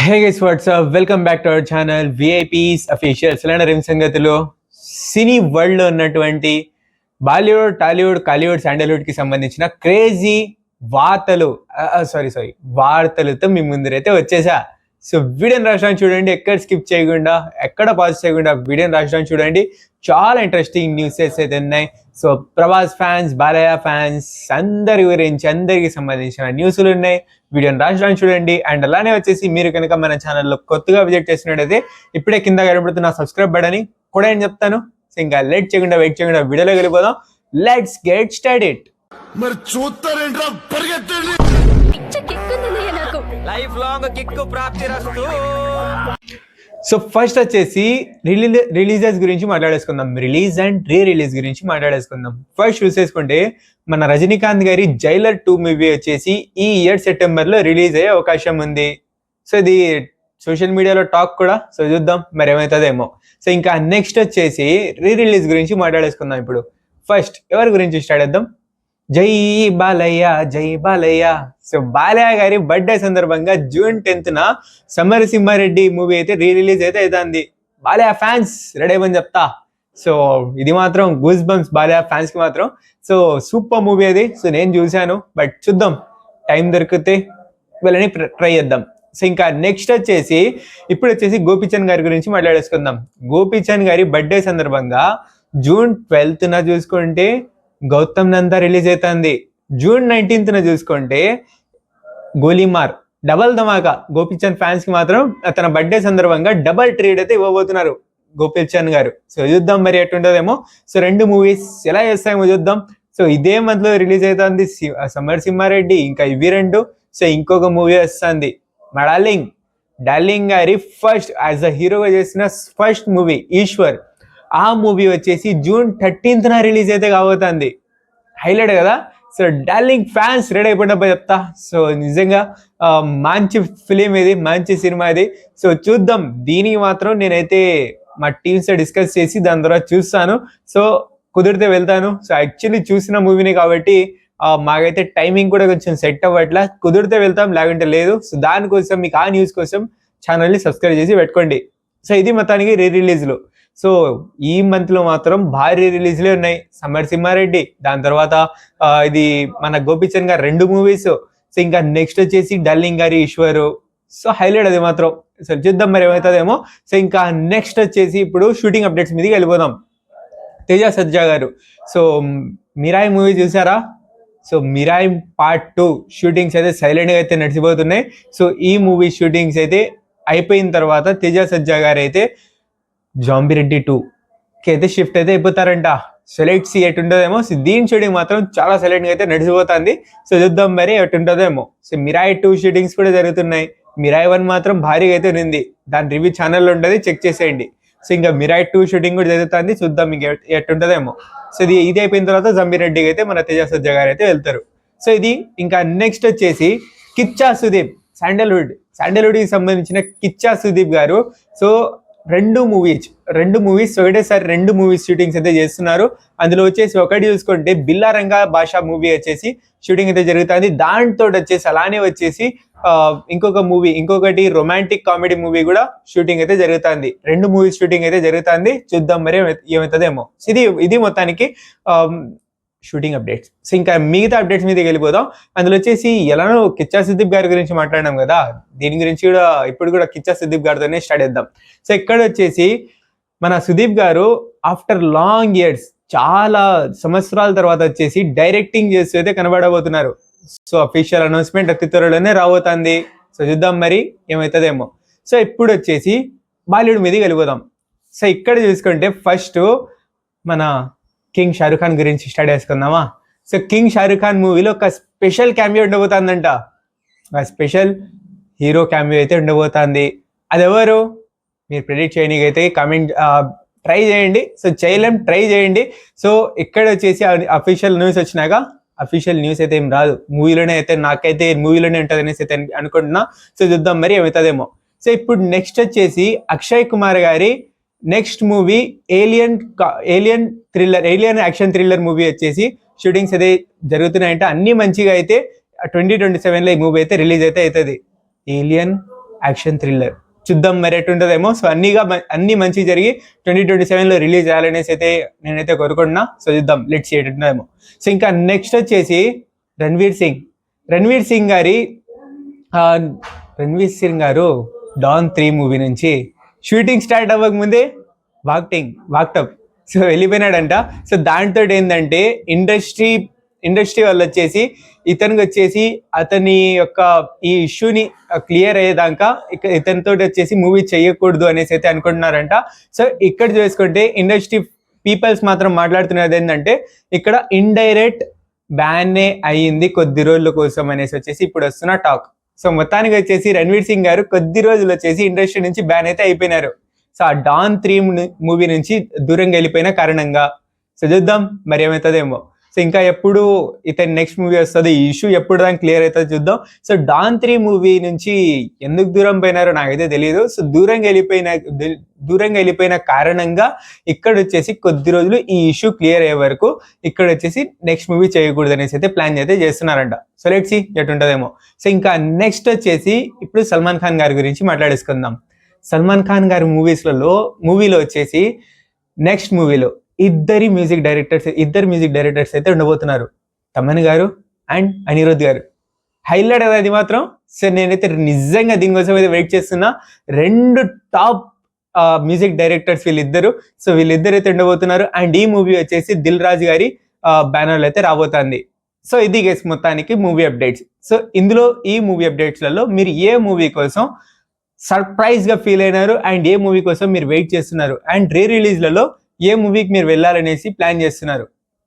Hey guys WhatsApp welcome back to our channel VIPs official cylinder ఏం సంగతులు. సినీ world లో ఉన్నటువంటి బాలీవుడ్, టాలీవుడ్, కాలీవుడ్, శాండల్వుడ్ కి సంబంధించిన క్రేజీ వార్తలు వార్తలతో మీ ముందరైతే వచ్చేసా. సో వీడియోని రాష్ట్రాన్ని చూడండి, ఎక్కడ స్కిప్ చేయకుండా, ఎక్కడ పాజ్ చేయకుండా వీడియోని రాష్ట్రాన్ని చూడండి. చాలా ఇంట్రెస్టింగ్ న్యూసెస్ అయితే ఉన్నాయి. So Prabhas fans, Balayya fans అందరికి సంబంధించిన న్యూస్లు ఉన్నాయి. వీడియోని రాష్ట్రాన్ని చూడండి. అండ్ అలానే వచ్చేసి మీరు కనుక మన ఛానల్లో కొత్తగా విజిట్ చేసినట్టయితే ఇప్పుడే కింద కనబడుతున్న సబ్స్క్రైబ్ బటన్ కూడా ఏం చెప్తాను. సో ఇంకా వెయిట్ చేయకుండా వీడియోలో వెళ్ళిపోదాం. Let's get started. మరి చూస్తారేంట్రా, పరిగెత్తండి. లైఫ్ లాంగ్ కిక్ ప్రాప్తిరస్తు. సో ఫస్ట్ వచ్చేసి రిలీజెస్ గురించి మాట్లాడేసుకుందాం. రిలీజ్ అండ్ రిలీజ్ గురించి మాట్లాడేసుకుందాం. ఫస్ట్ చూసేసుకుంటే మన రజనీకాంత్ గారి జైలర్ 2 మూవీ వచ్చేసి ఈ ఇయర్ సెప్టెంబర్లో రిలీజ్ అయ్యే అవకాశం ఉంది. సో ఇది సోషల్ మీడియాలో టాక్ కూడా. సో చూద్దాం మరి ఏమవుతుందేమో. సో ఇంకా నెక్స్ట్ వచ్చేసి రిలీజ్ గురించి మాట్లాడేసుకుందాం. ఇప్పుడు ఫస్ట్ ఎవరి గురించి స్టార్ట్ చేద్దాం. జై బాలయ్య, జై బాలయ్య. సో బాలయ్య గారి బర్త్డే సందర్భంగా జూన్ 10న సమరసింహారెడ్డి మూవీ అయితే రిలీజ్ అయితే అవుతుంది. బాలయ్య ఫ్యాన్స్ రెడీ అయ్యమని చెప్తా. సో ఇది మాత్రం గూస్ బంప్స్ బాలయ్య ఫ్యాన్స్ కి మాత్రం. సో సూపర్ మూవీ అది. సో నేను చూశాను, బట్ చూద్దాం టైం దొరికితే వెళ్ళని ట్రై చేద్దాం. సో ఇంకా నెక్స్ట్ వచ్చేసి ఇప్పుడు వచ్చేసి గోపీచంద్ గారి గురించి మాట్లాడేసుకుందాం. గోపీచంద్ గారి బర్త్డే సందర్భంగా జూన్ 12న చూసుకుంటే గౌతమ్ నందా రిలీజ్ అవుతుంది. జూన్ 19న చూసుకుంటే గోలీమార్ డబల్ ధమాకా. గోపీచంద్ ఫ్యాన్స్ కి మాత్రం తన బర్త్డే సందర్భంగా డబల్ ట్రీట్ అయితే ఇవ్వబోతున్నారు గోపీచంద్ గారు. సో చూద్దాం మరి ఎట్టుంటుందేమో. సో 2 మూవీస్ ఎలా చేస్తాయేమో చూద్దాం. సో ఇదే మంత్ లో రిలీజ్ అవుతుంది సమరసింహారెడ్డి, ఇంకా ఇవి 2. సో ఇంకొక మూవీ వస్తుంది మా డార్లింగ్ గారి ఫస్ట్ యాజ్ అ హీరోగా చేసిన ఫస్ట్ మూవీ ఈశ్వర్. ఆ మూవీ వచ్చేసి జూన్ 13న రిలీజ్ అయితే కాబోతుంది. హైలైట్ కదా. సో డార్లింగ్ ఫ్యాన్స్ రెడీ అయిపోయినప్పుడు చెప్తా. సో నిజంగా మంచి ఫిలిం ఇది, మంచి సినిమా ఇది. సో చూద్దాం. దీనికి మాత్రం నేనైతే మా టీమ్స్ తో డిస్కస్ చేసి దాని ద్వారా చూస్తాను. సో కుదిరితే వెళ్తాను. సో యాక్చువల్లీ చూసిన మూవీని కాబట్టి మాకైతే టైమింగ్ కూడా కొంచెం సెట్ అవ్వట్లా. కుదిరితే వెళ్తాం, లేకుంటే లేదు. సో దానికోసం మీకు ఆ న్యూస్ కోసం ఛానల్ని సబ్స్క్రైబ్ చేసి పెట్టుకోండి. సో ఇది మొత్తానికి రిలీజ్లు. సో ఈ మంత్ లో మాత్రం భారీ రిలీజ్లే ఉన్నాయి. సమరసింహారెడ్డి, దాని తర్వాత ఇది మన గోపీచంద్ గారు 2 మూవీస్. సో ఇంకా నెక్స్ట్ వచ్చేసి డార్లింగ్ గారి ఈశ్వరు. సో హైలైట్ అది మాత్రం. సో చూద్దాం మరి ఏమవుతుందేమో. సో ఇంకా నెక్స్ట్ వచ్చేసి ఇప్పుడు షూటింగ్ అప్డేట్స్ మీదకి వెళ్ళిపోదాం. తేజ సజ్జా గారు. సో మిరాయి మూవీ చూసారా? సో మిరాయి పార్ట్ 2 షూటింగ్స్ అయితే సైలెంట్ గా అయితే నడిచిపోతున్నాయి. సో ఈ మూవీ షూటింగ్స్ అయితే అయిపోయిన తర్వాత తేజ సజ్జా గారు అయితే జాంబిరెడ్డి 2కి అయితే షిఫ్ట్ అయితే అయిపోతారంట. సెలెక్ట్ సి ఎటుంటుందేమో. సో దీని షూటింగ్ మాత్రం చాలా సైలెంట్ గా అయితే నడిచిపోతుంది. సో చూద్దాం మరి ఎటుంటుందేమో. సో మిరాయి 2 షూటింగ్స్ కూడా జరుగుతున్నాయి. మిరాయి 1 మాత్రం భారీగా అయితే ఉంది. దాని రివ్యూ ఛానల్లో ఉంటుంది, చెక్ చేసేయండి. సో ఇంకా మిరాయి 2 షూటింగ్ కూడా జరుగుతుంది. చూద్దాం ఇంకా ఎటుంటుందేమో. సో ఇది అయిపోయిన తర్వాత జాంబిరెడ్డికి అయితే మన తేజ సజ్జా గారు అయితే వెళ్తారు. సో ఇది ఇంకా నెక్స్ట్ వచ్చేసి కిచ్చా సుదీప్, శాండల్వుడ్కి సంబంధించిన కిచ్చా సుదీప్ గారు. సో 2 మూవీస్ ఒకటేసారి 2 మూవీస్ షూటింగ్స్ అయితే చేస్తున్నారు. అందులో వచ్చేసి ఒకటి చూసుకుంటే బిల్లారంగా భాషా మూవీ వచ్చేసి షూటింగ్ అయితే జరుగుతుంది. దాంతో వచ్చేసి అలానే వచ్చేసి ఇంకొకటి రొమాంటిక్ కామెడీ మూవీ కూడా షూటింగ్ అయితే జరుగుతుంది. 2 మూవీస్ షూటింగ్ అయితే జరుగుతుంది. చూద్దాం మరి ఏమవుతుందేమో. ఇది మొత్తానికి షూటింగ్ అప్డేట్స్. సో ఇంకా మిగతా అప్డేట్స్ మీదకి వెళ్ళిపోదాం. అందులో వచ్చేసి ఎలానో కిచ్చా సుదీప్ గారి గురించి మాట్లాడినాం కదా, దీని గురించి కూడా ఇప్పుడు కూడా కిచ్చా సుదీప్ గారితోనే స్టార్ట్ చేద్దాం. సో ఇక్కడ వచ్చేసి మన సుదీప్ గారు ఆఫ్టర్ లాంగ్ ఇయర్స్, చాలా సంవత్సరాల తర్వాత వచ్చేసి డైరెక్టింగ్ చేస్తూ అయితే కనబడబోతున్నారు. సో అఫీషియల్ అనౌన్స్మెంట్ అతి త్వరలోనే రాబోతుంది. సో చూద్దాం మరి ఏమవుతుందేమో. సో ఇప్పుడు వచ్చేసి బాలీవుడ్ మీదకి వెళ్ళిపోదాం. సో ఇక్కడ చూసుకుంటే ఫస్ట్ మన కింగ్ షారుఖ్ ఖాన్ గురించి స్టార్ట్ చేసుకుందామా. సో కింగ్ షారుఖ్ ఖాన్ మూవీలో ఒక స్పెషల్ క్యామియో ఉండబోతుందంట. ఆ స్పెషల్ హీరో క్యామియో అయితే ఉండబోతుంది. అది ఎవరు మీరు ప్రెడిక్ట్ చేయడానికి అయితే కామెంట్ ట్రై చేయండి. సో ట్రై చేయండి. సో ఇక్కడ వచ్చేసి అఫీషియల్ న్యూస్ వచ్చినాక, అఫీషియల్ న్యూస్ అయితే ఏం రాదు, మూవీలోనే అయితే నాకైతే మూవీలోనే ఉంటుంది అనేసి అయితే అనుకుంటున్నా. సో చూద్దాం మరి ఏమవుతుందేమో. సో ఇప్పుడు నెక్స్ట్ వచ్చేసి అక్షయ్ కుమార్ గారి next movie alien action thriller movie వచ్చేసి షూటింగ్స్ అయితే జరుగుతున్నాయంటే అన్ని మంచిగా అయితే 2027లో ఈ మూవీ అయితే రిలీజ్ అయితే అవుతుంది. Alien action thriller. చూద్దాం మరి ఎట్టుంటుందేమో. సో అన్ని మంచి జరిగి 2027లో రిలీజ్ అయ్యాలనేసి అయితే నేనైతే కోరుకుంటున్నా. సో చూద్దాం, లెట్స్ సీ ఎట్టుంటుందేమో. సో ఇంకా నెక్స్ట్ వచ్చేసి రణ్వీర్ సింగ్ గారు డాన్ 3 మూవీ నుంచి షూటింగ్ స్టార్ట్ అవ్వక ముందే వాక్టప్ సో వెళ్ళిపోయినాడంట. సో దాంతో ఏంటంటే ఇండస్ట్రీ వాళ్ళు వచ్చేసి ఇతనికి వచ్చేసి అతని యొక్క ఈ ఇష్యూని క్లియర్ అయ్యేదాకా ఇతనితో వచ్చేసి మూవీ చేయకూడదు అనేసి అయితే అనుకుంటున్నారంట. సో ఇక్కడ చూసుకుంటే ఇండస్ట్రీ పీపుల్స్ మాత్రం మాట్లాడుతున్నది ఏంటంటే ఇక్కడ ఇండైరెక్ట్ బ్యానే అయ్యింది కొద్ది రోజుల కోసం అనేసి వచ్చేసి ఇప్పుడు వస్తున్న టాక్. సో మొత్తానికి వచ్చేసి రణ్వీర్ సింగ్ గారు కొద్ది రోజులు వచ్చేసి ఇండస్ట్రీ నుంచి బ్యాన్ అయితే అయిపోయినారు. సో ఆ డాన్ 3 మూవీ నుంచి దూరంగా వెళ్ళిపోయిన కారణంగా. సో చూద్దాం మరి ఏమవుతుందేమో. సో ఇంకా ఎప్పుడు ఇతని నెక్స్ట్ మూవీ వస్తుంది, ఈ ఇష్యూ ఎప్పుడు దానికి క్లియర్ అవుతుందో చూద్దాం. సో డాన్ 3 మూవీ నుంచి ఎందుకు దూరం పోయినారో నాకైతే తెలియదు. సో దూరంగా వెళ్ళిపోయిన కారణంగా ఇక్కడ వచ్చేసి కొద్ది రోజులు ఈ ఇష్యూ క్లియర్ అయ్యే వరకు ఇక్కడ వచ్చేసి నెక్స్ట్ మూవీ చేయకూడదు అనేసి అయితే ప్లాన్ అయితే చేస్తున్నారంట. సో లెట్స్ సీ ఎటుంటుందేమో. సో ఇంకా నెక్స్ట్ వచ్చేసి ఇప్పుడు సల్మాన్ ఖాన్ గారి గురించి మాట్లాడేసుకుందాం. సల్మాన్ ఖాన్ గారి మూవీలో వచ్చేసి నెక్స్ట్ మూవీలో ఇద్దరు మ్యూజిక్ డైరెక్టర్స్ అయితే ఉండబోతున్నారు, తమన్ గారు అండ్ అనిరుద్ గారు. హైలైట్ అది మాత్రం. సో నేనైతే నిజంగా దీనికోసం అయితే వెయిట్ చేస్తున్నా. 2 టాప్ మ్యూజిక్ డైరెక్టర్స్ వీళ్ళిద్దరు. సో వీళ్ళిద్దరు అయితే ఉండబోతున్నారు. అండ్ ఈ మూవీ వచ్చేసి దిల్ రాజు గారి బ్యానర్లో అయితే రాబోతుంది. సో ఇది గైస్ మొత్తానికి మూవీ అప్డేట్స్. సో ఇందులో ఈ మూవీ అప్డేట్స్లలో మీరు ఏ మూవీ కోసం సర్ప్రైజ్ గా ఫీల్ అయినారు అండ్ ఏ మూవీ కోసం మీరు వెయిట్ చేస్తున్నారు అండ్ రిలీజ్లలో ఏ మూవీకి మీరు వెళ్ళాలనేసి ప్లాన్ చేస్తున్నారు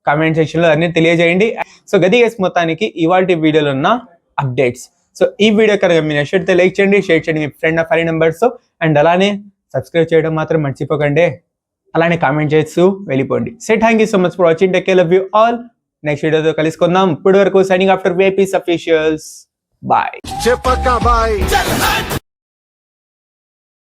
కామెంట్ సెక్షన్ లో అన్ని తెలియజేయండి. సో గది గైస్ మొత్తానికి ఇవాల్టి వీడియోలో ఉన్న అప్డేట్స్. సో ఈ వీడియో కనుక మీరు నచ్చితే లైక్ చేయండి, షేర్ చేయండి మీ ఫ్రెండ్ ఫ్యామిలీ మెంబర్స్ తో. అండ్ అలానే సబ్స్క్రైబ్ చేయడం మాత్రం మర్చిపోకండి. అలానే కామెంట్ చేస్తూ వెళ్ళిపోండి. So thank you so much for watching. Take care, love you all. Next వీడియోతో కలుసుకుందాం. ఇప్పటి వరకు signing after VIPs officials. Bye.